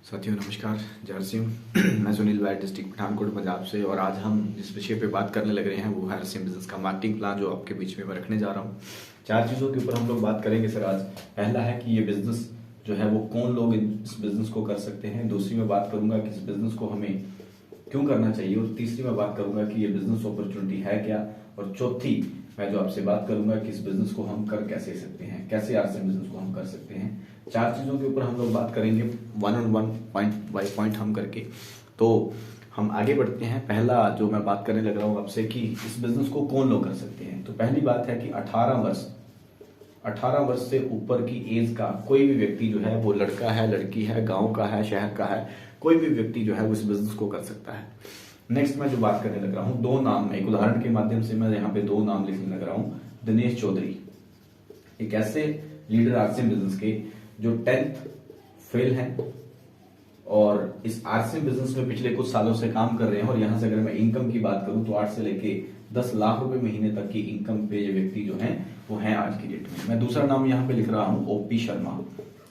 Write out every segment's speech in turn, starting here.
साथियों नमस्कार, जय सिंह। मैं सुनील वैद, डिस्ट्रिक्ट पठानकोट पंजाब से। और आज हम जिस विषय पे बात करने लग रहे हैं वो है RCM बिजनेस का मार्केटिंग प्लान, जो आपके बीच में मैं रखने जा रहा हूँ। 4 चीज़ों के ऊपर हम लोग बात करेंगे सर आज। पहला है कि ये बिजनेस जो है वो कौन लोग इस बिजनेस को कर सकते हैं। दूसरी मैं बात करूंगा कि इस बिजनेस को हमें क्यों करना चाहिए। और तीसरी मैं बात करूंगा कि ये बिजनेस अपॉर्चुनिटी है क्या। और चौथी मैं जो आपसे बात करूंगा कि इस बिजनेस को हम कर कैसे सकते हैं, कैसे RCM बिजनेस को हम कर सकते हैं। 4 चीजों के ऊपर हम लोग बात करेंगे, one on one, point by point हम करके। तो हम आगे बढ़ते हैं। पहला जो मैं बात करने लग रहा हूं आपसे कि इस बिजनेस को कौन लोग कर सकते हैं। तो पहली बात है कि 18 वर्ष से ऊपर की एज का कोई भी व्यक्ति जो है, वो लड़का है, लड़की है, गांव का है, शहर का है, कोई भी व्यक्ति जो है वो इस बिजनेस को कर सकता है। नेक्स्ट मैं जो बात करने लग रहा हूं, 2 नाम, एक उदाहरण के माध्यम से मैं यहाँ पे 2 नाम लिखने लग रहा हूं। दिनेश चौधरी, एक ऐसे लीडर RCM बिजनेस के जो 10th फेल हैं और इस RCM बिजनेस में पिछले कुछ सालों से काम कर रहे हैं। और यहां से अगर मैं इनकम की बात करूं तो 8 से लेके 10 लाख रुपए महीने तक की इनकम पे ये व्यक्ति जो हैं वो हैं आज की डेट में। मैं दूसरा नाम यहाँ पे लिख रहा हूं, OP शर्मा,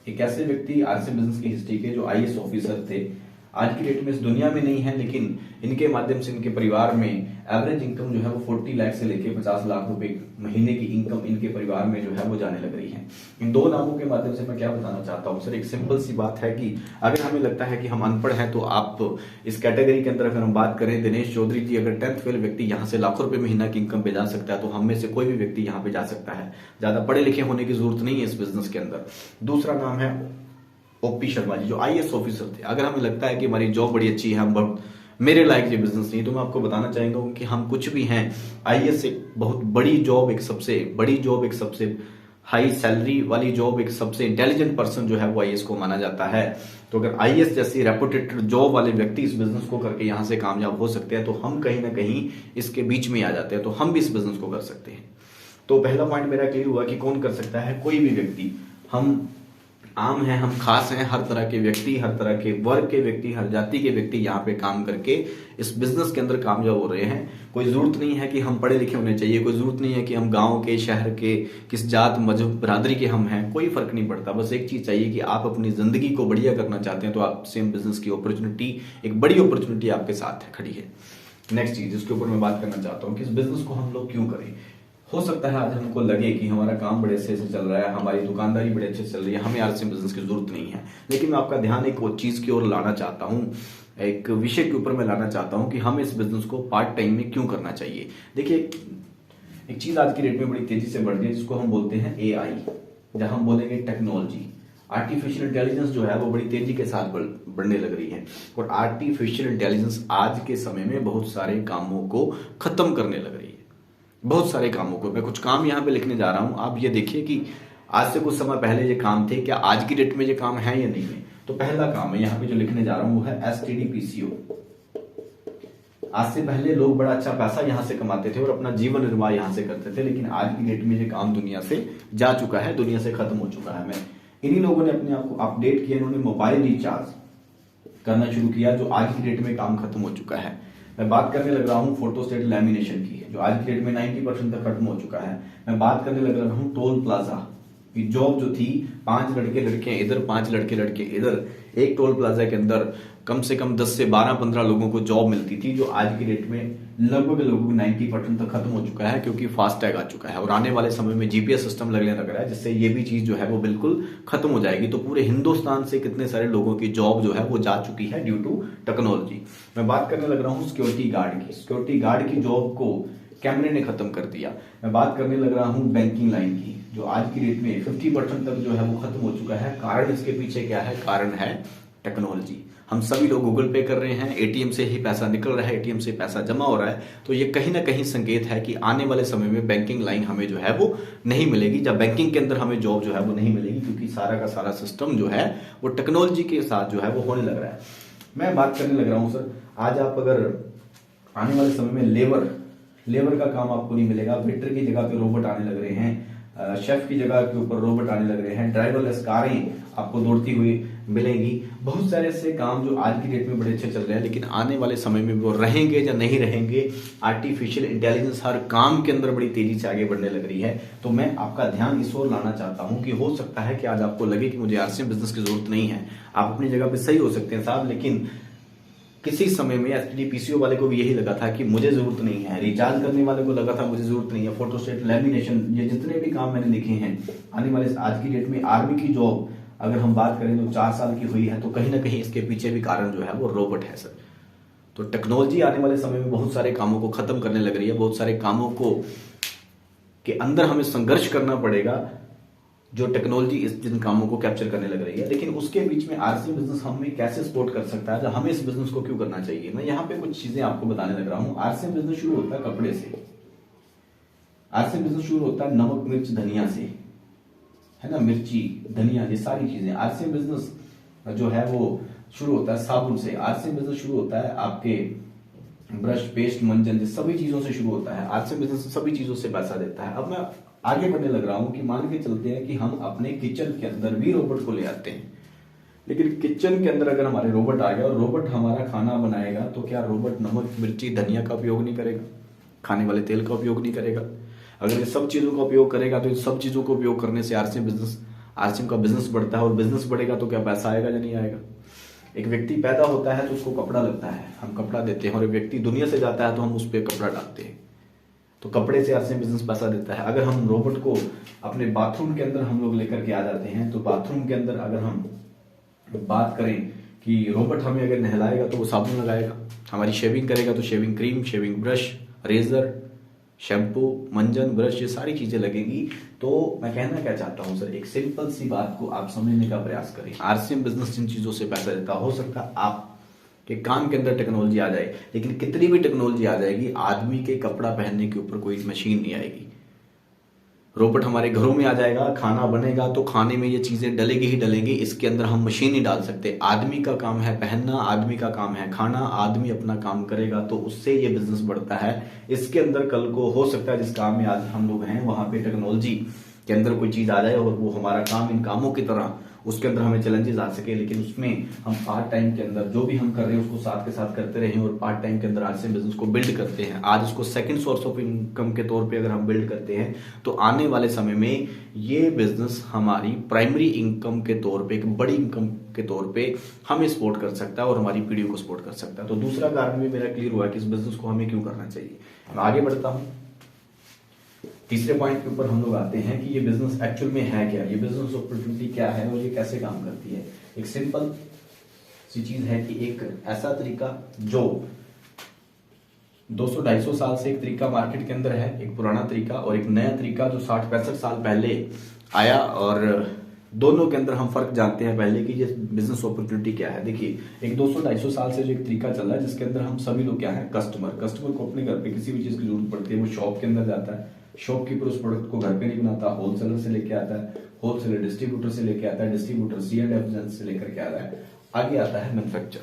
एक ऐसे व्यक्ति RCM बिजनेस की हिस्ट्री के जो IAS ऑफिसर थे, आज की डेट में इस दुनिया में नहीं है, लेकिन इनके माध्यम से इनके परिवार में एवरेज इनकम जो है वो 40 लाख से लेके 50 लाख रुपए महीने की इनकम इनके परिवार में जो है वो जाने लग रही है। इन 2 नामों के माध्यम से मैं क्या बताना चाहता हूँ सर, एक सिंपल सी बात है कि अगर हमें लगता है कि हम अनपढ़ हैं तो आप इस कैटेगरी के अंदर अगर हम बात करें, दिनेश चौधरी जी अगर 10th फेल व्यक्ति यहाँ से लाखों रुपए महीना की इनकम पे जा सकता है, तो हम में से कोई भी व्यक्ति यहाँ पे जा सकता है। ज्यादा पढ़े लिखे होने की जरूरत नहीं है इस बिजनेस के अंदर। दूसरा नाम है OP शर्मा जी, जो IAS ऑफिसर थे। अगर हमें लगता है कि हमारी जॉब बड़ी अच्छी है, हम मेरे लायक ये बिजनेस नहीं, तो मैं आपको बताना चाहूंगा कि हम कुछ भी हैं। IAS एक बहुत बड़ी जॉब, एक सबसे बड़ी जॉब, एक सबसे हाई सैलरी वाली जॉब, एक सबसे इंटेलिजेंट पर्सन जो है वो IAS को माना जाता है। तो अगर IAS जैसी रेपुटेड जॉब वाले व्यक्ति इस बिजनेस को करके यहाँ से कामयाब हो सकते हैं, तो हम कहीं ना कहीं इसके बीच में आ जाते हैं, तो हम भी इस बिजनेस को कर सकते हैं। तो पहला पॉइंट मेरा क्लियर हुआ कि कौन कर सकता है, कोई भी व्यक्ति। हम आम हैं, हम खास हैं, हर तरह के व्यक्ति, हर तरह के वर्ग के व्यक्ति, हर जाति के व्यक्ति यहाँ पे काम करके इस बिजनेस के अंदर कामयाब हो रहे हैं। कोई जरूरत नहीं है कि हम पढ़े लिखे होने चाहिए, कोई जरूरत नहीं है कि हम गांव के, शहर के, किस जात मजहब बरादरी के हम हैं, कोई फर्क नहीं पड़ता। बस एक चीज चाहिए कि आप अपनी जिंदगी को बढ़िया करना चाहते हैं, तो आप RCM बिजनेस की अपॉर्चुनिटी, एक बड़ी अपॉर्चुनिटी आपके साथ है, खड़ी है। नेक्स्ट चीज जिसके ऊपर मैं बात करना चाहता हूँ कि इस बिजनेस को हम लोग क्यों करें। हो सकता है आज हमको लगे कि हमारा काम बड़े अच्छे से चल रहा है, हमारी दुकानदारी बड़े अच्छे से चल रही है, हमें RCM बिजनेस की जरूरत नहीं है। लेकिन मैं आपका ध्यान एक चीज की ओर लाना चाहता हूँ, एक विषय के ऊपर मैं लाना चाहता हूँ कि हम इस बिजनेस को पार्ट टाइम में क्यों करना चाहिए। देखिए, एक चीज आज की डेट में बड़ी तेजी से बढ़ रही है जिसको हम बोलते हैं AI, जहां हम बोलेंगे टेक्नोलॉजी। आर्टिफिशियल इंटेलिजेंस जो है वो बड़ी तेजी के साथ बढ़ने लग रही है। और आर्टिफिशियल इंटेलिजेंस आज के समय में बहुत सारे कामों को खत्म करने लग रही है, बहुत सारे कामों को। मैं कुछ काम यहाँ पे लिखने जा रहा हूं, आप ये देखिए कि आज से कुछ समय पहले ये काम थे, क्या आज की डेट में ये काम है या नहीं है। तो पहला काम है यहाँ पे जो लिखने जा रहा हूं वो है STD PCO। आज से पहले लोग बड़ा अच्छा पैसा यहाँ से कमाते थे और अपना जीवन निर्वाह यहाँ से करते थे, लेकिन आज की डेट में ये काम दुनिया से जा चुका है, दुनिया से खत्म हो चुका है। मैं इन्हीं लोगों ने अपने आप को अपडेट किया, इन्होंने मोबाइल रिचार्ज करना शुरू किया, जो आज की डेट में काम खत्म हो चुका है। मैं बात करने लग रहा हूँ फोटोस्टेट लैमिनेशन की, जो आज की डेट में 90% तक खत्म हो चुका है। मैं बात करने लग रहा हूँ टोल प्लाजा की जॉब जो थी, 5 लड़के लड़कियां इधर, 5 लड़के लड़के इधर, एक टोल प्लाजा के अंदर कम से कम 10 से 12-15 लोगों को जॉब मिलती थी, जो आज की डेट में लगभग 90% तक खत्म हो चुका है, क्योंकि फास्टैग आ चुका है। और आने वाले समय में GPS सिस्टम लगने लग रहा है, जिससे ये भी चीज जो है वो बिल्कुल खत्म हो जाएगी। तो पूरे हिंदुस्तान से कितने सारे लोगों की जॉब जो है वो जा चुकी है ड्यू टू टेक्नोलॉजी। मैं बात करने लग रहा हूँ सिक्योरिटी गार्ड की। सिक्योरिटी गार्ड की जॉब को कैमरे ने खत्म कर दिया। मैं बात करने लग रहा हूँ बैंकिंग लाइन की, जो आज की डेट में 50% तक जो है वो खत्म हो चुका है। कारण इसके पीछे क्या है, कारण है टेक्नोलॉजी। हम सभी लोग गूगल पे कर रहे हैं, ATM से ही पैसा निकल रहा है, ATM से पैसा जमा हो रहा है। तो ये कहीं ना कहीं संकेत है कि आने वाले समय में बैंकिंग लाइन हमें जो है वो नहीं मिलेगी, जब बैंकिंग के अंदर हमें जॉब जो है वो नहीं मिलेगी, क्योंकि सारा का सारा सिस्टम जो है वो टेक्नोलॉजी के साथ जो है वो होने लग रहा है। मैं बात करने लग रहा हूँ सर, आज आप अगर आने वाले समय में लेबर का काम आपको नहीं मिलेगा। वेटर की जगह पे रोबोट आने लग रहे हैं, शेफ की जगह के ऊपर रोबोट आने लग रहे हैं, ड्राइवरलेस कारें आपको दौड़ती हुई मिलेंगी। बहुत सारे ऐसे काम जो आज की डेट में बड़े अच्छे चल रहे हैं, लेकिन आने वाले समय में वो रहेंगे या नहीं रहेंगे। आर्टिफिशियल इंटेलिजेंस हर काम के अंदर बड़ी तेजी से आगे बढ़ने लग रही है। तो मैं आपका ध्यान इस ओर लाना चाहता हूं कि हो सकता है कि आज आपको लगे कि मुझे आरसीएम बिजनेस की जरूरत नहीं है। आप अपनी जगह पे सही हो सकते हैं साहब, लेकिन किसी समय में एसटीडी पीसीओ वाले को भी यही लगा था कि मुझे जरूरत नहीं है, रिचार्ज करने वाले को लगा था मुझे जरूरत नहीं है, फोटोस्टेट, लैमिनेशन, ये जितने भी काम मैंने लिखे हैं आने वाले आज की डेट में आर्मी की जॉब अगर हम बात करें तो 4 साल की हुई है, तो कहीं ना कहीं इसके पीछे भी कारण जो है वो रोबोट है सर। तो टेक्नोलॉजी आने वाले समय में बहुत सारे कामों को खत्म करने लग रही है, बहुत सारे कामों को के अंदर हमें संघर्ष करना पड़ेगा जो टेक्नोलॉजी इस जिन कामों को कैप्चर करने लग रही है। लेकिन उसके बीच में आरसीएम बिजनेस हमें कैसे सपोर्ट कर सकता है, हमें इस बिजनेस को क्यों करना चाहिए, मैं यहाँ पे कुछ चीजें आपको बताने लग रहा हूँ। आरसीएम बिजनेस शुरू होता है कपड़े से, आरसीएम बिजनेस शुरू होता है नमक मिर्च धनिया से, है ना, मिर्ची धनिया ये सारी चीजें। आरसीएम बिजनेस जो है वो शुरू होता है साबुन से, आरसीएम बिजनेस शुरू होता है आपके ब्रश, पेस्ट, मंजन, सभी चीजों से शुरू होता है। आरसीएम बिजनेस सभी चीजों से पैसा देता है। अब मैं आगे बढ़ने लग रहा हूं कि मान के चलते हैं कि हम अपने किचन के अंदर भी रोबोट को ले आते हैं, लेकिन किचन के अंदर अगर हमारे रोबोट आ गया और रोबोट हमारा खाना बनाएगा, तो क्या रोबोट नमक मिर्ची धनिया का उपयोग नहीं करेगा, खाने वाले तेल का उपयोग नहीं करेगा? अगर ये सब चीजों का उपयोग करेगा तो इन सब चीजों का उपयोग करने से आरसीएम का बिजनेस बढ़ता है, और बिजनेस बढ़ेगा तो क्या पैसा आएगा या नहीं आएगा? एक व्यक्ति पैदा होता है तो उसको कपड़ा लगता है, हम कपड़ा देते हैं, और एक व्यक्ति दुनिया से जाता है तो हम उस पर कपड़ा डालते हैं। तो कपड़े से आरसीएम बिजनेस पैसा देता है। अगर हम रोबोट को अपने बाथरूम के अंदर हम लोग लेकर के आ जाते हैं, तो बाथरूम के अंदर अगर हम बात करें कि रोबोट हमें अगर नहलाएगा तो वो साबुन लगाएगा, हमारी शेविंग करेगा तो shaving cream, shaving brush, razor, shampoo, मंजन, ब्रश, ये सारी चीजें लगेगी। तो मैं कहना क्या चाहता हूं सर, एक सिंपल सी बात को आप समझने का प्रयास करें। आरसीएम बिजनेस जिन चीजों से पैसा देता, हो सकता है आप के काम के अंदर टेक्नोलॉजी आ जाए, लेकिन कितनी भी टेक्नोलॉजी आ जाएगी, आदमी के कपड़ा पहनने के ऊपर कोई मशीन नहीं आएगी। रोबोट हमारे घरों में आ जाएगा, खाना बनेगा तो खाने में ये चीजें डलेगी ही डलेंगी, इसके अंदर हम मशीन नहीं डाल सकते। आदमी का काम है पहनना, आदमी का काम है खाना, आदमी अपना काम करेगा तो उससे ये बिजनेस बढ़ता है। इसके अंदर कल को हो सकता है जिस काम में आज हम लोग हैं वहां पे टेक्नोलॉजी के अंदर कोई चीज आ जाए और वो हमारा काम इन कामों की तरह उसके अंदर हमें चैलेंजेस आ सके, लेकिन उसमें हम पार्ट टाइम के अंदर जो भी हम कर रहे हैं उसको साथ के साथ करते रहें और पार्ट टाइम के अंदर आरसीएम बिजनेस को बिल्ड करते हैं। आज उसको सेकंड सोर्स ऑफ इनकम के तौर पे अगर हम बिल्ड करते हैं, तो आने वाले समय में ये बिजनेस हमारी प्राइमरी इनकम के तौर पे, एक बड़ी इनकम के तौर पे हमें सपोर्ट कर सकता है और हमारी पीढ़ी को सपोर्ट कर सकता है। तो दूसरा कारण भी मेरा क्लियर हुआ कि इस बिजनेस को हमें क्यों करना चाहिए। मैं आगे बढ़ता हूं, तीसरे पॉइंट के ऊपर हम लोग आते हैं कि ये बिजनेस एक्चुअल में है क्या, ये बिजनेस अपॉर्चुनिटी क्या है और ये कैसे काम करती है। एक सिंपल सी चीज है कि एक ऐसा तरीका जो 200-250 साल से एक तरीका मार्केट के अंदर है, एक पुराना तरीका, और एक नया तरीका जो 60-65 साल पहले आया, और दोनों के अंदर हम फर्क जानते हैं पहले कि ये बिजनेस अपॉर्चुनिटी क्या है। देखिए, एक 200-250 साल से जो एक तरीका चल रहा है जिसके अंदर हम सभी लोग क्या है, कस्टमर को अपने घर पे किसी भी चीज की जरूरत पड़ती है, वो शॉप के अंदर जाता है, शॉपकीपर उस प्रोडक्ट को घर पे नहीं बनाता, होलसेलर से लेके आता है, होलसेलर डिस्ट्रीब्यूटर से लेके आता है, डिस्ट्रीब्यूटर C&F एजेंट से लेकर के आता है, आगे आता है मैन्युफैक्चर।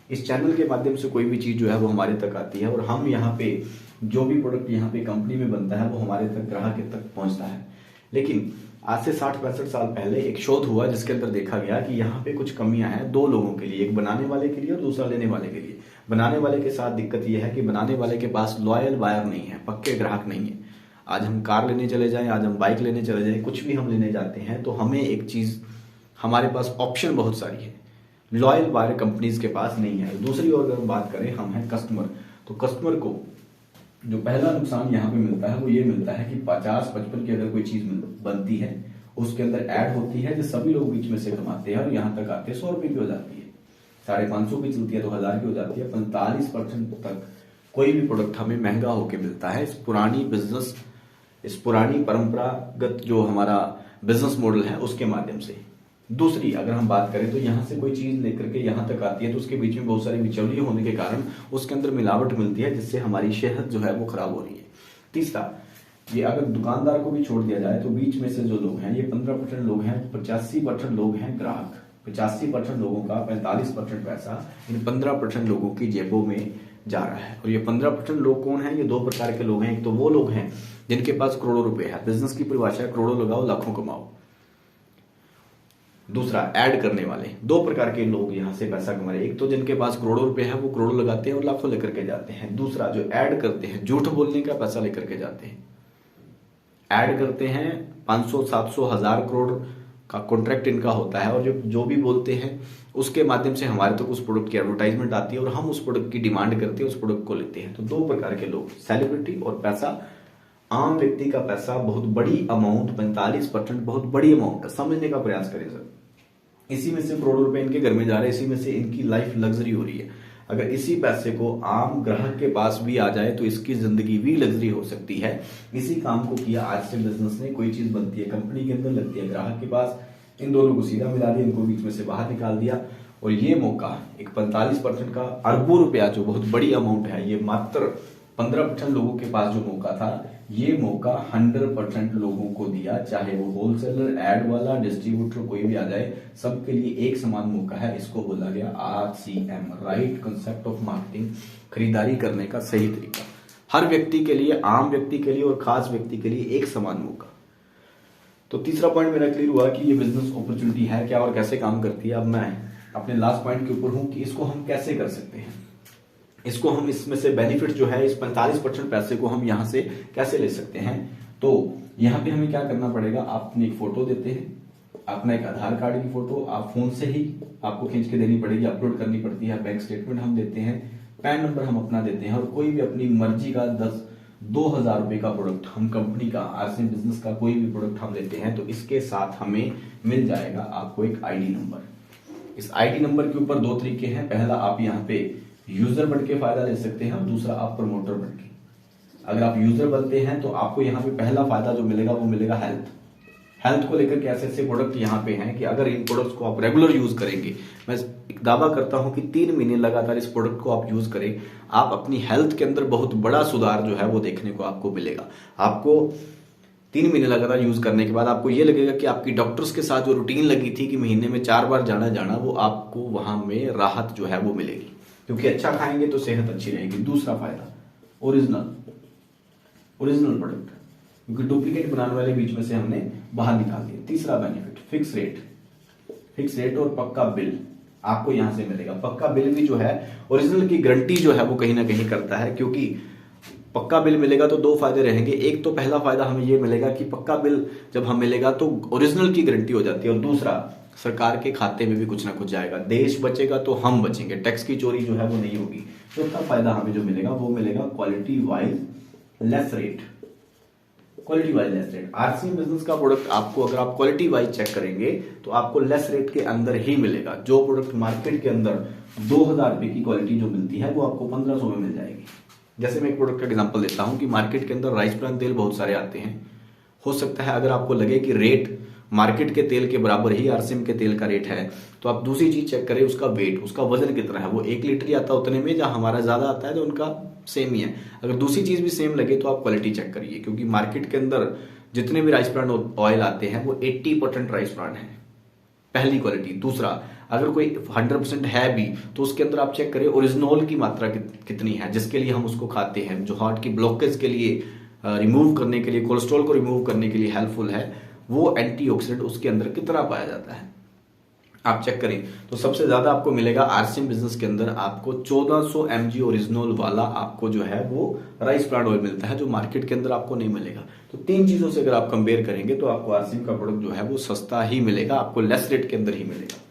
इस चैनल के माध्यम से कोई भी चीज जो है वो हमारे तक आती है, और हम यहाँ पे जो भी प्रोडक्ट यहाँ पे कंपनी में बनता है वो हमारे तक, ग्राहक तक पहुंचता है। लेकिन आज से 60-65 साल पहले एक शोध हुआ जिसके अंदर देखा गया कि यहाँ पे कुछ कमियां हैं दो लोगों के लिए, एक बनाने वाले के लिए और दूसरा लेने वाले के लिए। बनाने वाले के साथ दिक्कत यह है कि बनाने वाले के पास लॉयल बायर नहीं है, पक्के ग्राहक नहीं है। आज हम कार लेने चले जाएं, आज हम बाइक लेने चले जाएं, कुछ भी हम लेने जाते हैं तो हमें एक चीज, हमारे पास ऑप्शन बहुत सारी है, लॉयल बायर कंपनीज के पास नहीं है। दूसरी ओर अगर हम बात करें, हम हैं कस्टमर, तो कस्टमर को जो पहला नुकसान यहाँ पे मिलता है वो ये मिलता है कि 50-55 की अगर कोई चीज बनती है उसके अंदर ऐड होती है जो सभी लोग बीच में से कमाते हैं और यहाँ तक आते हैं 100 रुपए की हो जाती है, 550 की चलती है तो 1000 की हो जाती है, 45% तक कोई भी प्रोडक्ट हमें महंगा होके मिलता है। इस पुरानी परंपरागत जो हमारा बिजनेस मॉडल है उसके माध्यम से। दूसरी अगर हम बात करें तो यहाँ से कोई चीज लेकर के यहाँ तक आती है तो उसके बीच में बहुत सारी बिचौलियां होने के कारण उसके अंदर मिलावट मिलती है जिससे हमारी सेहत जो है वो खराब हो रही है। तीसरा, ये अगर दुकानदार को भी छोड़ दिया जाए तो बीच में से जो लोग हैं ये 15% लोग हैं, 85% लोग हैं ग्राहक, 85% लोगों का 45% पैसा इन 15% लोगों की जेबों में जा रहा है। और ये 15% लोग कौन है? ये दो प्रकार के लोग हैं। एक तो वो लोग हैं जिनके पास करोड़ों रुपए है, बिजनेस की परिभाषा है करोड़ों लगाओ लाखों कमाओ, दूसरा ऐड करने वाले, दो प्रकार के लोग यहां से पैसा कमा रहे हैं। एक तो जिनके पास करोड़ों रुपए है वो करोड़ों लगाते हैं और लाखों लेकर के जाते हैं। दूसरा जो ऐड करते हैं, झूठ बोलने का पैसा लेकर के जाते हैं, ऐड करते हैं 500 700 1000 करोड़ का कॉन्ट्रैक्ट इनका होता है, और जो भी बोलते हैं उसके माध्यम से हमारे तक उस प्रोडक्ट की एडवर्टाइजमेंट आती है और हम उस प्रोडक्ट की डिमांड करते हैं, उस प्रोडक्ट को लेते हैं। तो दो प्रकार के लोग, सेलिब्रिटी और पैसा। आम व्यक्ति का पैसा बहुत बड़ी अमाउंट, 45% बहुत बड़ी अमाउंट है, समझने का प्रयास करें सर। इसी में से करोड़ों रुपए इनके घर में जा रहे हैं, इसी में से इनकी लाइफ लग्जरी हो रही है। अगर इसी पैसे को आम ग्राहक के पास भी आ जाए तो इसकी जिंदगी भी लग्जरी हो सकती है। इसी काम को किया आज से बिजनेस ने, कोई चीज बनती है कंपनी के अंदर, लगती है ग्राहक के पास, इन दोनों को सीधा मिला दिया, इनको बीच में से बाहर निकाल दिया। और ये मौका एक 45% का अरबों रुपया जो बहुत बड़ी अमाउंट है, ये मात्र 15% लोगों के पास जो मौका था, ये मौका 100% लोगों को दिया, चाहे वो होलसेलर, एड वाला, डिस्ट्रीब्यूटर कोई भी आ जाए, सबके लिए एक समान मौका है। इसको बोला गया RCM, right concept of marketing, खरीदारी करने का सही तरीका। हर व्यक्ति के लिए, आम व्यक्ति के लिए और खास व्यक्ति के लिए एक समान मौका। तो तीसरा पॉइंट मेरा क्लियर हुआ कि ये बिजनेस अपॉर्चुनिटी है क्या और कैसे काम करती है। अब मैं अपने लास्ट पॉइंट के ऊपर हूं कि इसको हम कैसे कर सकते हैं, इसको हम इसमें से बेनिफिट जो है, इस 45% पैसे को हम यहां से कैसे ले सकते हैं। तो यहां पे हमें क्या करना पड़ेगा, आप अपनी एक फोटो देते हैं, अपना एक आधार कार्ड की फोटो आप फोन से ही आपको खींच के देनी पड़ेगी, अपलोड करनी पड़ती है। बैंक स्टेटमेंट हम देते हैं, पैन नंबर हम अपना देते हैं, और कोई भी अपनी मर्जी का 2000 रुपए का प्रोडक्ट, हम कंपनी का, RCM बिजनेस का कोई भी प्रोडक्ट हम देते हैं, तो इसके साथ हमें मिल जाएगा आपको एक ID नंबर। इस ID नंबर के ऊपर दो तरीके हैं, पहला आप यहाँ पे यूजर बन के फायदा ले सकते हैं और दूसरा आप प्रमोटर बन के। अगर आप यूजर बनते हैं तो आपको यहाँ पे पहला फायदा जो मिलेगा वो मिलेगा हेल्थ को लेकर के ऐसे ऐसे प्रोडक्ट यहाँ पे हैं कि अगर इन प्रोडक्ट्स को आप रेगुलर यूज करेंगे, मैं एक दावा करता हूं कि 3 महीने लगातार इस प्रोडक्ट को आप यूज करें, आप अपनी हेल्थ के अंदर बहुत बड़ा सुधार जो है वो देखने को आपको मिलेगा। आपको 3 महीने लगातार यूज करने के बाद आपको ये लगेगा कि आपकी डॉक्टर्स के साथ जो रूटीन लगी थी कि महीने में 4 बार जाना वो आपको वहां में राहत जो है वो मिलेगी, क्योंकि अच्छा खाएंगे तो सेहत अच्छी रहेगी। दूसरा फायदा, ओरिजिनल प्रोडक्ट, क्योंकि डुप्लीकेट बनाने वाले बीच में से हमने बाहर निकाल दिए। तीसरा बेनिफिट, फिक्स रेट और पक्का बिल आपको यहां से मिलेगा। पक्का बिल भी जो है, ओरिजिनल की गारंटी जो है वो कहीं ना कहीं करता है, क्योंकि पक्का बिल मिलेगा तो दो फायदे रहेंगे। एक तो पहला फायदा हमें ये मिलेगा कि पक्का बिल जब हम मिलेगा तो ओरिजिनल की गारंटी हो जाती है, और दूसरा सरकार के खाते में भी कुछ ना कुछ जाएगा, देश बचेगा तो हम बचेंगे, टैक्स की चोरी जो है वो नहीं होगी। चौथा फायदा हमें जो मिलेगा वो मिलेगा quality wise less rate. RCM business का प्रोडक्ट आपको, अगर आप क्वालिटी वाइज चेक करेंगे तो आपको लेस रेट के अंदर ही मिलेगा। जो प्रोडक्ट मार्केट के अंदर 2000 रुपए की क्वालिटी जो मिलती है वो आपको 1500 में मिल जाएगी। जैसे मैं एक प्रोडक्ट का एग्जांपल देता हूं कि मार्केट के अंदर राइस ब्रान तेल बहुत सारे आते हैं, हो सकता है अगर आपको लगे कि रेट मार्केट के तेल के बराबर ही RCM के तेल का रेट है, तो आप दूसरी चीज चेक करें, उसका वेट, उसका वजन कितना है, वो 1 लीटर ही आता है उतने में, जहां हमारा ज्यादा आता है तो उनका सेम ही है। अगर दूसरी चीज भी सेम लगे तो आप क्वालिटी चेक करिए, क्योंकि मार्केट के अंदर जितने भी राइस ब्रान ऑयल आते हैं वो 80% राइस ब्रान है, पहली क्वालिटी। दूसरा, अगर कोई 100% है भी तो उसके अंदर आप चेक करें ओरिजिनॉल की मात्रा कितनी है, जिसके लिए हम उसको खाते हैं, जो हार्ट की ब्लॉकेज के लिए रिमूव करने के लिए, कोलेस्ट्रॉल को रिमूव करने के लिए हेल्पफुल है, वो एंटीऑक्सीडेंट उसके अंदर कितना पाया जाता है आप चेक करें। तो सबसे ज्यादा आपको मिलेगा RCM बिजनेस के अंदर, आपको 1400 mg ओरिजिनल वाला आपको जो है वो राइस ब्रान ऑयल मिलता है, जो मार्केट के अंदर आपको नहीं मिलेगा। तो 3 चीजों से अगर आप कंपेयर करेंगे तो आपको RCM का प्रोडक्ट जो है वो सस्ता ही मिलेगा, आपको लेस रेट के अंदर ही मिलेगा।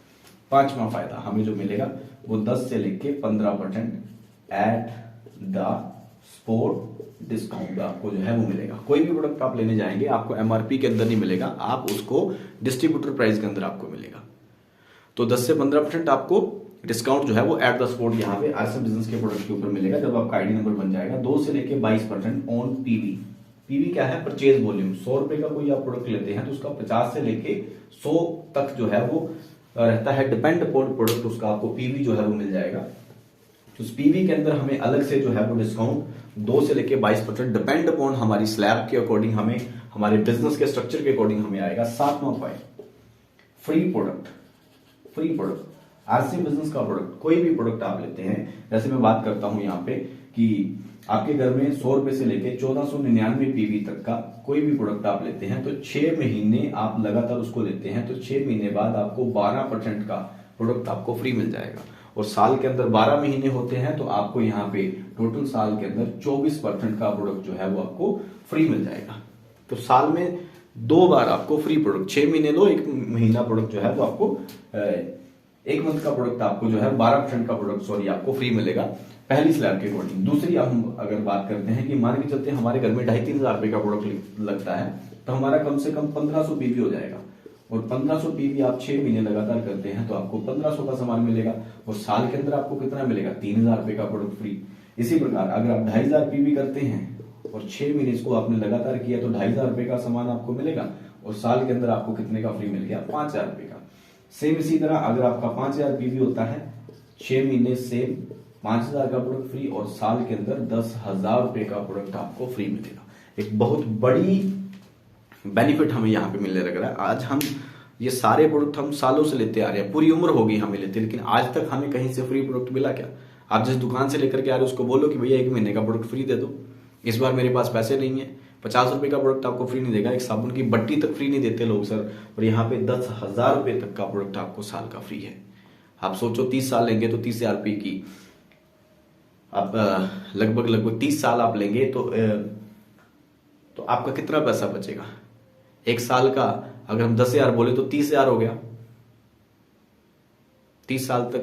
5वां फायदा हमें जो मिलेगा वो 10 से लेके 15% एट द स्पॉट डिस्काउंट आपको जो है वो मिलेगा। कोई भी प्रोडक्ट आप लेने जाएंगे आपको MRP के अंदर नहीं मिलेगा, आप उसको डिस्ट्रीब्यूटर प्राइस के अंदर आपको मिलेगा। तो 10 से 15% आपको डिस्काउंट जो है वो एट द स्पॉट यहाँ पे RCM बिजनेस के प्रोडक्ट के ऊपर मिलेगा जब आपका ID नंबर बन जाएगा। 2 से लेके 22% ऑन PV क्या है, परचेज वॉल्यूम। 100 रुपए का कोई आप प्रोडक्ट लेते हैं तो उसका 50 से लेके 100 तक जो है वो रहता है, डिपेंड अपॉन प्रोडक्ट, उसका आपको PV जो है वो मिल जाएगा। तो उस PV के अंदर हमें अलग से जो है वो डिस्काउंट 2 से लेके 22% डिपेंड अपॉन हमारी स्लैब के अकॉर्डिंग, हमें हमारे बिजनेस के स्ट्रक्चर के अकॉर्डिंग हमें आएगा। 7वां point, free product. RCM business का प्रोडक्ट, कोई भी प्रोडक्ट आप लेते हैं, जैसे मैं बात करता हूं यहाँ पे कि आपके घर में 100 रुपए से लेके 1499 पीवी तक का कोई भी प्रोडक्ट आप लेते हैं तो 6 महीने आप लगातार उसको लेते हैं तो 6 महीने बाद आपको 12% का प्रोडक्ट आपको फ्री मिल जाएगा। और साल के अंदर 12 महीने होते हैं तो आपको यहाँ पे टोटल साल के अंदर 24% का प्रोडक्ट जो है वो आपको फ्री मिल जाएगा। तो साल में 2 बार आपको फ्री प्रोडक्ट, 6 महीने लो, 1 महीना प्रोडक्ट जो है वो आपको 1 मंथ का प्रोडक्ट आपको जो है 12% का प्रोडक्ट आपको फ्री मिलेगा पहली स्लैब के अकॉर्डिंग। दूसरी अब हम अगर बात करते हैं कि मान के चलते हैं हमारे घर में 2,500-3 हजार रुपए का प्रोडक्ट लगता है तो हमारा कम से कम 1500 पीवी हो जाएगा। और 1500 पीवी आप 6 महीने लगातार करते हैं तो आपको 1500 का सामान मिलेगा और साल के अंदर आपको कितना मिलेगा, 3,000 रुपए का प्रोडक्ट फ्री। इसी प्रकार अगर आप 2,500 पीवी करते हैं और 6 महीने इसको आपने लगातार किया तो 2,500 रुपए का सामान आपको मिलेगा और साल के अंदर आपको कितने का फ्री मिल गया, 5,000 रुपए का। सेम इसी तरह अगर आपका 5,000 पीवी होता है, 6 महीने सेम 5,000 का प्रोडक्ट फ्री और साल के अंदर 10,000 रुपए का प्रोडक्ट आपको फ्री मिलेगा। एक बहुत बड़ी बेनिफिट हमें यहाँ पे मिलने लग रहा है। आज हम ये सारे प्रोडक्ट हम सालों से लेते आ रहे हैं, पूरी उम्र हो गई हमें लेते, लेकिन आज तक हमें कहीं से फ्री प्रोडक्ट मिला क्या? आप जिस दुकान से लेकर के आ रहे हो उसको बोलो कि भैया 1 महीने का प्रोडक्ट फ्री दे दो, इस बार मेरे पास पैसे नहीं है, 50 रुपए का प्रोडक्ट आपको फ्री नहीं देगा, एक साबुन की बट्टी तक फ्री नहीं देते लोग सर। और यहाँ पे 10,000 रुपए तक का प्रोडक्ट आपको साल का फ्री है। आप सोचो 30 साल लेंगे तो 30,000 रुपए की आप लगभग 30 साल आप लेंगे तो आपका कितना पैसा बचेगा? एक साल का अगर हम 10,000 बोले तो 30,000 हो गया, 30 साल तक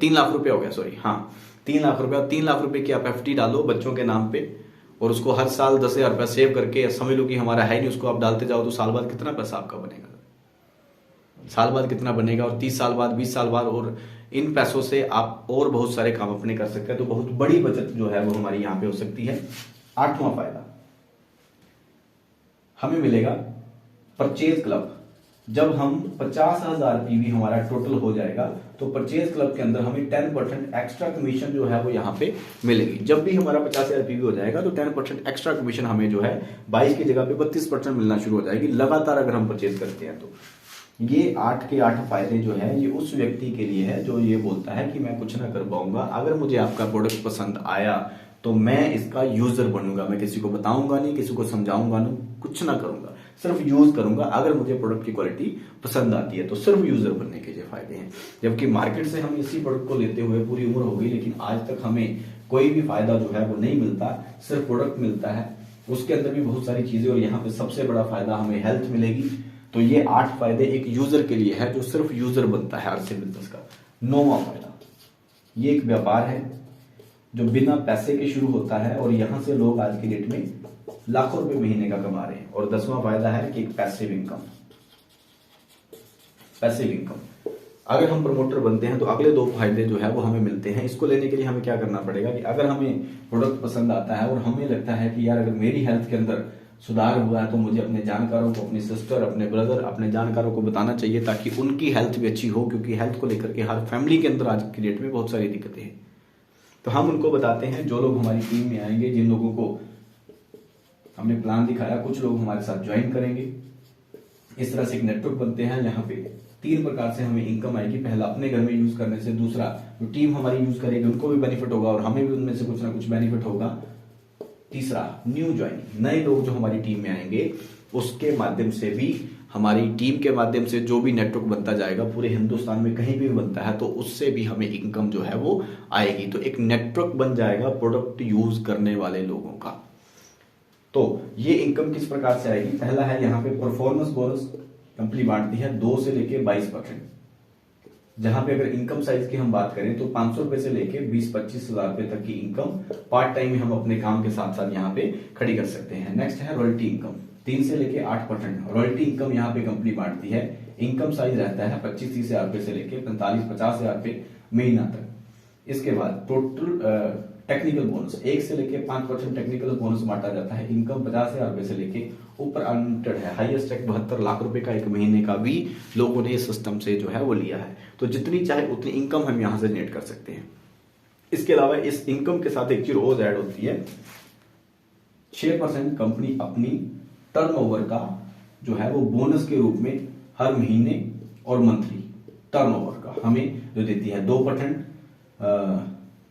3 लाख रुपए हो गया, 3 लाख रुपए। 3 लाख रुपए की आप एफडी डालो बच्चों के नाम पे और उसको हर साल 10,000 रुपया सेव करके, समझ लो कि हमारा है नहीं, उसको आप डालते जाओ तो साल बाद कितना पैसा आपका बनेगा, साल बाद कितना बनेगा, और 30 साल बाद, 20 साल बाद, और इन पैसों से आप और बहुत सारे काम अपने कर सकते हैं। तो बहुत बड़ी बचत जो है वो हमारी यहां पे हो सकती है। 8वां फायदा हमें मिलेगा परचेज क्लब। जब हम 50,000 पीवी हमारा टोटल हो जाएगा तो परचेज क्लब के अंदर हमें 10% एक्स्ट्रा कमीशन जो है वो यहाँ पे मिलेगी। जब भी हमारा 50,000 पीवी हो जाएगा तो 10% एक्स्ट्रा कमीशन हमें जो है 22 की जगह पे 32% मिलना शुरू हो जाएगी लगातार अगर हम परचेज करते हैं। तो ये 8 के 8 फायदे जो है ये उस व्यक्ति के लिए है जो ये बोलता है कि मैं कुछ ना कर पाऊंगा, अगर मुझे आपका प्रोडक्ट पसंद आया तो मैं इसका यूजर बनूंगा, मैं किसी को बताऊंगा नहीं, किसी को समझाऊंगा नहीं, कुछ ना करूंगा, सिर्फ यूज करूंगा। अगर मुझे प्रोडक्ट की क्वालिटी पसंद आती है तो सिर्फ यूजर बनने के ये फायदे हैं। जबकि मार्केट से हम इसी प्रोडक्ट को लेते हुए पूरी उम्र हो गई लेकिन आज तक हमें कोई भी फायदा जो है वो नहीं मिलता, सिर्फ प्रोडक्ट मिलता है, उसके अंदर भी बहुत सारी चीजें, और यहाँ पे सबसे बड़ा फायदा हमें हेल्थ मिलेगी। तो ये 8 फायदे एक यूजर के लिए है जो सिर्फ यूजर बनता है आरसी बिजनेस का। 9वां फायदा, ये एक व्यापार है जो बिना पैसे के शुरू होता है और यहां से लोग आज की डेट में लाखों रुपए महीने का कमा रहे हैं। और 10वां फायदा है कि एक पैसिव इनकम। पैसिव इनकम, अगर हम प्रमोटर बनते हैं तो अगले 2 फायदे जो है वो हमें मिलते हैं। इसको लेने के लिए हमें क्या करना पड़ेगा कि अगर हमें प्रोडक्ट पसंद आता है और हमें लगता है कि यार अगर मेरी हेल्थ के अंदर सुधार हुआ है तो मुझे अपने जानकारों को, अपनी सिस्टर, अपने ब्रदर, अपने जानकारों को बताना चाहिए ताकि उनकी हेल्थ भी अच्छी हो, क्योंकि हेल्थ को लेकर के हर फैमिली के अंदर आज की डेट में बहुत सारी दिक्कतें हैं। तो हम उनको बताते हैं, जो लोग हमारी टीम में आएंगे, जिन लोगों को हमने प्लान दिखाया, कुछ लोग हमारे साथ ज्वाइन करेंगे। इस तरह से एक नेटवर्क बनते हैं। यहाँ पे 3 प्रकार से हमें इनकम आएगी। पहला अपने घर में यूज करने से, दूसरा जो टीम हमारी यूज करेगी उनको भी बेनिफिट होगा और हमें भी उनमें से कुछ ना कुछ बेनिफिट होगा। तीसरा न्यू ज्वाइनिंग, नए लोग जो हमारी टीम में आएंगे उसके माध्यम से भी, हमारी टीम के माध्यम से जो भी नेटवर्क बनता जाएगा, पूरे हिंदुस्तान में कहीं भी बनता है तो उससे भी हमें इनकम जो है वो आएगी। तो एक नेटवर्क बन जाएगा प्रोडक्ट यूज करने वाले लोगों का। तो ये इनकम किस प्रकार से आएगी? पहला है यहाँ पे परफॉर्मेंस बोनस। कंपनी बांटती है 2 से लेके 22%। जहां पे अगर इनकम साइज की हम बात करें तो 500 रुपए से लेके 20-25 हजार रुपए तक की इनकम पार्ट टाइम में हम अपने काम के साथ साथ यहाँ पे खड़ी कर सकते हैं। नेक्स्ट है रॉयल्टी इनकम, 3 से लेके 8%। रॉयल्टी इनकम यहाँ पे कंपनी बांटती है। इनकम साइज रहता है 25-30 हजार रुपए से लेके 45-50 हजार रुपए महीना तक। इसके बाद टोटल टेक्निकल बोनस 1 से लेके 5% टेक्निकल बोनस बांटा जाता है। इनकम 50,000 रुपए से लेके ऊपर अनलिमिटेड है। हाईएस्ट है 72 लाख रुपए का एक महीने का भी लोगों ने इस सिस्टम से जो है वो लिया है। तो जितनी चाहे उतनी इनकम हम यहां से जनरेट कर सकते हैं। इसके अलावा इस इनकम के साथ एक चीज रोज ऐड होती है, 6% कंपनी अपनी टर्नओवर का जो है वो बोनस के रूप में हर महीने और मंथली टर्नओवर का हमें जो देती है। 2%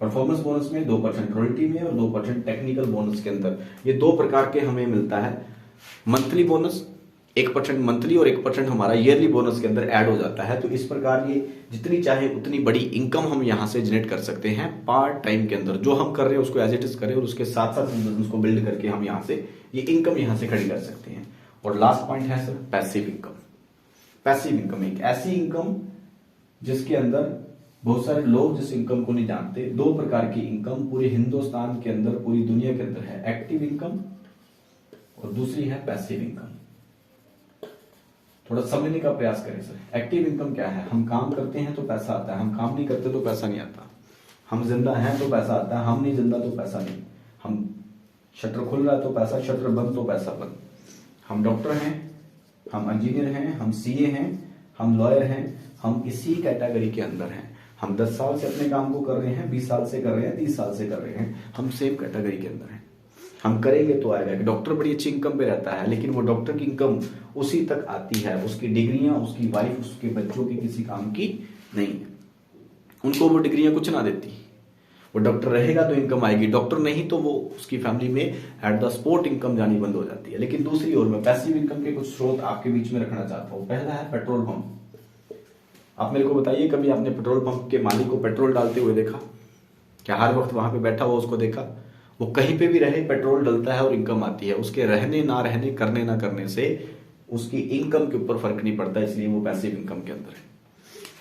परफॉर्मेंस बोनस में 2% रॉयल्टी में और 2% टेक्निकल बोनस के अंदर। ये दो प्रकार के हमें मिलता है। मंथली बोनस 1% मंथली और 1% हमारा ईयरली बोनस के अंदर ऐड हो जाता है। तो इस प्रकार ये जितनी चाहे उतनी बड़ी इनकम हम यहां से जनरेट कर सकते हैं पार्ट टाइम के अंदर। जो हम कर रहे हैं उसको एज इट इज करें और उसके साथ साथ बिजनेस को बिल्ड करके हम यहां से ये इनकम यहां से खड़ी कर सकते हैं। और लास्ट पॉइंट है sir passive income. Passive income एक ऐसी इनकम जिसके अंदर बहुत सारे लोग जिस इनकम को नहीं जानते। दो प्रकार की इनकम पूरे हिंदुस्तान के अंदर, पूरी दुनिया के अंदर है। एक्टिव इनकम और दूसरी है पैसिव इनकम। थोड़ा समझने का प्रयास करें सर। एक्टिव इनकम क्या है? हम काम करते हैं तो पैसा आता है, हम काम नहीं करते तो पैसा नहीं आता। हम जिंदा हैं तो पैसा आता है, हम नहीं जिंदा तो पैसा नहीं। हम शटर खुल रहा है तो पैसा, शटर बंद तो पैसा बंद। हम डॉक्टर हैं, हम इंजीनियर हैं, हम सीए हैं, हम लॉयर हैं, हम इसी कैटेगरी के अंदर हैं। हम 10 साल से अपने काम को कर रहे हैं, 20 साल से कर रहे हैं, 30 साल से कर रहे हैं, हम सेम कैटेगरी के अंदर हैं। हम करेंगे तो आएगा। डॉक्टर बड़ी अच्छी इनकम पे रहता है, लेकिन वो डॉक्टर की इनकम उसी तक आती है, उसकी डिग्रियां, उसकी वाइफ, उसके बच्चों की किसी काम की नहीं है। उनको वो डिग्रियां कुछ ना देती। वो डॉक्टर रहेगा तो इनकम आएगी, डॉक्टर नहीं तो वो उसकी फैमिली में एट द स्पॉट इनकम जानी बंद हो जाती है। लेकिन दूसरी ओर मैं पैसिव इनकम के कुछ स्रोत आपके बीच में रखना चाहता हूं। पहला है पेट्रोल पंप। आप मेरे को बताइए, कभी आपने पेट्रोल पंप के मालिक को पेट्रोल डालते हुए देखा? क्या हर वक्त वहां पे बैठा हुआ उसको देखा? वो कहीं पे भी रहे, पेट्रोल डलता है और इनकम आती है। उसके रहने ना रहने, करने ना करने से उसकी इनकम के ऊपर फर्क नहीं पड़ता, इसलिए वो पैसिव इनकम के अंदर है।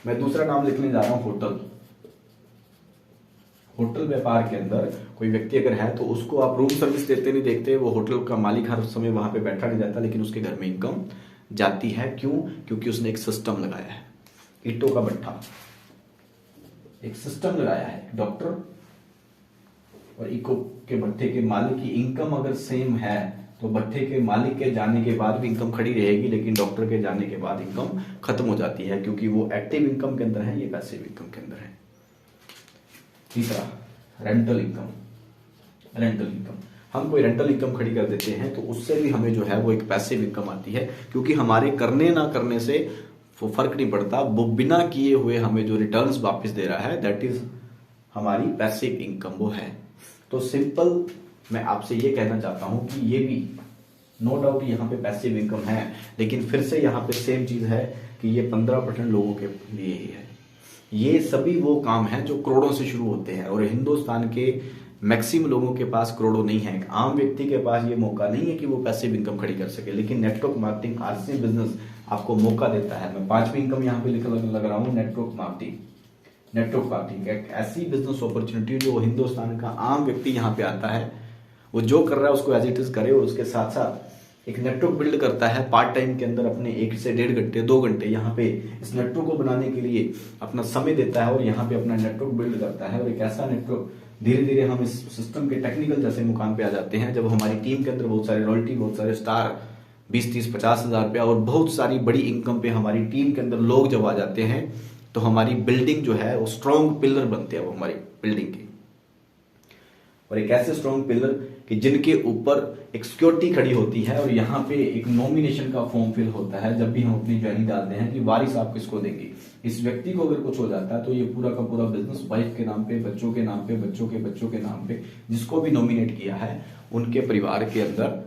मैं दूसरा नाम लिखने जा रहा हूं होटल। होटल व्यापार के अंदर कोई व्यक्ति अगर है तो उसको आप रूम सर्विस देते नहीं देखते, वो होटल का मालिक हर समय वहां पे बैठा नहीं जाता, लेकिन उसके घर में इनकम जाती है। क्यों? क्योंकि उसने एक सिस्टम लगाया है। ईंटों का भट्ठा, एक सिस्टम लगाया है। डॉक्टर और इको के भट्ठे के मालिक की इनकम अगर सेम है तो भट्ठे के मालिक के जाने के बाद भी इनकम खड़ी रहेगी, लेकिन डॉक्टर के जाने के बाद इनकम खत्म हो जाती है, क्योंकि वो एक्टिव इनकम के अंदर है, ये पैसिव इनकम के अंदर है। तीसरा रेंटल इनकम। रेंटल इनकम, हम कोई रेंटल इनकम खड़ी कर देते हैं तो उससे भी हमें जो है वो एक पैसिव इनकम आती है, क्योंकि हमारे करने ना करने से वो फर्क नहीं पड़ता। वो बिना किए हुए हमें जो रिटर्न्स वापस दे रहा है, दैट इज हमारी पैसिव इनकम वो है। तो सिंपल मैं आपसे ये कहना चाहता हूं कि ये भी नो डाउट यहाँ पे पैसिव इनकम है, लेकिन फिर से यहाँ पे सेम चीज है कि ये 15% लोगों के लिए ही है। ये सभी वो काम है जो करोड़ों से शुरू होते हैं, और हिंदुस्तान के मैक्सिमम लोगों के पास करोड़ों नहीं है। एक आम व्यक्ति के पास ये मौका नहीं है कि वो पैसिव इनकम खड़ी कर सके, लेकिन नेटवर्क मार्केटिंग आरसी बिजनेस आपको मौका देता है। मैं 5वीं इनकम यहाँ पे लग रहा हूँ, नेटवर्क मार्केटिंग। नेटवर्क मार्केटिंग एक ऐसी बिजनेस अपॉर्चुनिटी जो हिंदुस्तान का आम व्यक्ति यहाँ पे आता है, वो जो कर रहा है उसको एज इट इज करे, और उसके साथ साथ एक नेटवर्क बिल्ड करता है पार्ट टाइम के अंदर अपने 1 से 1.5 घंटे 2 घंटे यहाँ पे इस नेटवर्क को बनाने के लिए अपना समय देता है, और यहाँ पे अपना नेटवर्क बिल्ड करता है। और एक ऐसा नेटवर्क धीरे धीरे हम इस सिस्टम के टेक्निकल जैसे मुकाम पे आ जाते हैं, जब हमारी टीम के अंदर बहुत सारे रॉयल्टी, बहुत सारे स्टार, 20, 30, 50 हजार रुपया और बहुत सारी बड़ी इनकम पे हमारी टीम के अंदर लोग जब आ जाते हैं, तो हमारी बिल्डिंग जो है वो स्ट्रॉन्ग पिलर बनते हैं वो हमारी बिल्डिंग के। और एक ऐसे स्ट्रॉन्ग पिलर कि जिनके ऊपर एक सिक्योरिटी खड़ी होती है, और यहाँ पे एक नॉमिनेशन का फॉर्म फिल होता है जब भी हम अपनी ज्वाइनिंग डालते हैं कि वारिस आप किसको देंगे। इस व्यक्ति को अगर कुछ हो जाता है तो ये पूरा का पूरा बिजनेस वाइफ के नाम पे, बच्चों के नाम पे, बच्चों के बच्चों के नाम पे, जिसको भी नॉमिनेट किया है उनके परिवार के अंदर,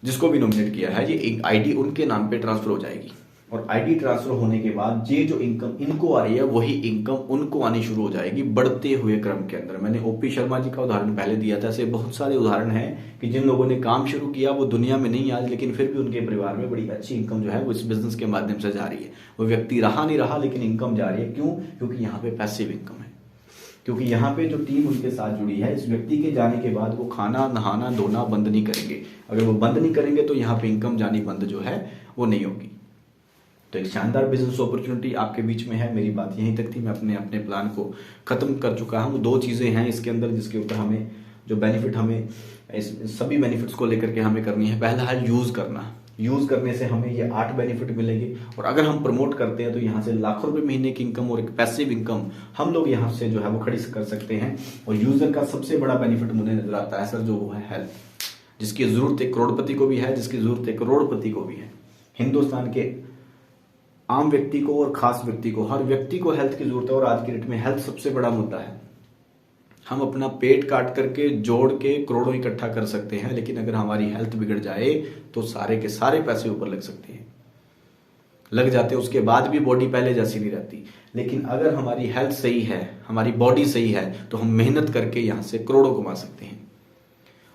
जिसको भी नॉमिनेट किया है, ये एक आईडी उनके नाम पे ट्रांसफर हो जाएगी। और आईडी ट्रांसफर होने के बाद ये जो इनकम इनको आ रही है वही इनकम उनको आनी शुरू हो जाएगी बढ़ते हुए क्रम के अंदर। मैंने ओपी शर्मा जी का उदाहरण पहले दिया था, ऐसे बहुत सारे उदाहरण हैं कि जिन लोगों ने काम शुरू किया वो दुनिया में नहीं आज, लेकिन फिर भी उनके परिवार में बड़ी अच्छी इनकम जो है वो इस बिजनेस के माध्यम से जा रही है। वो व्यक्ति रहा नहीं रहा, लेकिन इनकम जा रही है। क्यों? क्योंकि यहाँ पे पैसिव इनकम है, क्योंकि यहाँ पे जो टीम उनके साथ जुड़ी है, इस व्यक्ति के जाने के बाद वो खाना, नहाना, धोना बंद नहीं करेंगे। अगर वो बंद नहीं करेंगे तो यहाँ पे इनकम जानी बंद जो है वो नहीं होगी। तो एक शानदार बिजनेस अपॉर्चुनिटी आपके बीच में है। मेरी बात यहीं तक थी, मैं अपने प्लान को खत्म कर चुका हूँ। 2 चीजें हैं इसके अंदर जिसके ऊपर हमें जो बेनिफिट, हमें इस सभी बेनिफिट्स को लेकर के हमें करनी है। पहला है यूज करना। यूज करने से हमें ये 8 बेनिफिट मिलेंगे, और अगर हम प्रमोट करते हैं तो यहाँ से लाखों रुपए महीने की इनकम और एक पैसिव इनकम हम लोग यहाँ से जो है वो खड़ी कर सकते हैं। और यूजर का सबसे बड़ा बेनिफिट मुझे नजर आता है सर, जो वो है हेल्थ, जिसकी जरूरत एक करोड़पति को भी है, जिसकी जरूरत एक करोड़पति को भी है। हिंदुस्तान के आम व्यक्ति को और खास व्यक्ति को, हर व्यक्ति को हेल्थ की जरूरत है, और आज की डेट में हेल्थ सबसे बड़ा मुद्दा है। हम अपना पेट काट करके जोड़ के करोड़ों इकट्ठा कर सकते हैं, लेकिन अगर हमारी हेल्थ बिगड़ जाए तो सारे के सारे पैसे ऊपर लग सकते हैं, लग जाते हैं। उसके बाद भी बॉडी पहले जैसी नहीं रहती। लेकिन अगर हमारी हेल्थ सही है, हमारी बॉडी सही है, तो हम मेहनत करके यहां से करोड़ों कमा सकते हैं।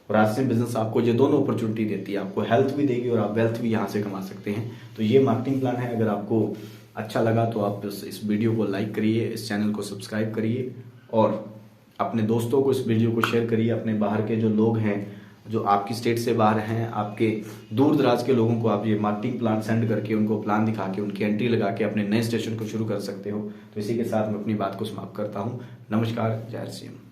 और आसिम बिजनेस आपको ये दोनों अपॉर्चुनिटी देती है, आपको हेल्थ भी देगी और आप वेल्थ भी यहां से कमा सकते हैं। तो ये मार्केटिंग प्लान है। अगर आपको अच्छा लगा तो आप इस वीडियो को लाइक करिए, इस चैनल को सब्सक्राइब करिए और अपने दोस्तों को इस वीडियो को शेयर करिए। अपने बाहर के जो लोग हैं, जो आपकी स्टेट से बाहर हैं, आपके दूर दराज के लोगों को आप ये मार्केटिंग प्लान सेंड करके, उनको प्लान दिखा के, उनकी एंट्री लगा के अपने नए स्टेशन को शुरू कर सकते हो। तो इसी के साथ मैं अपनी बात को समाप्त करता हूँ। नमस्कार, जय श्री राम।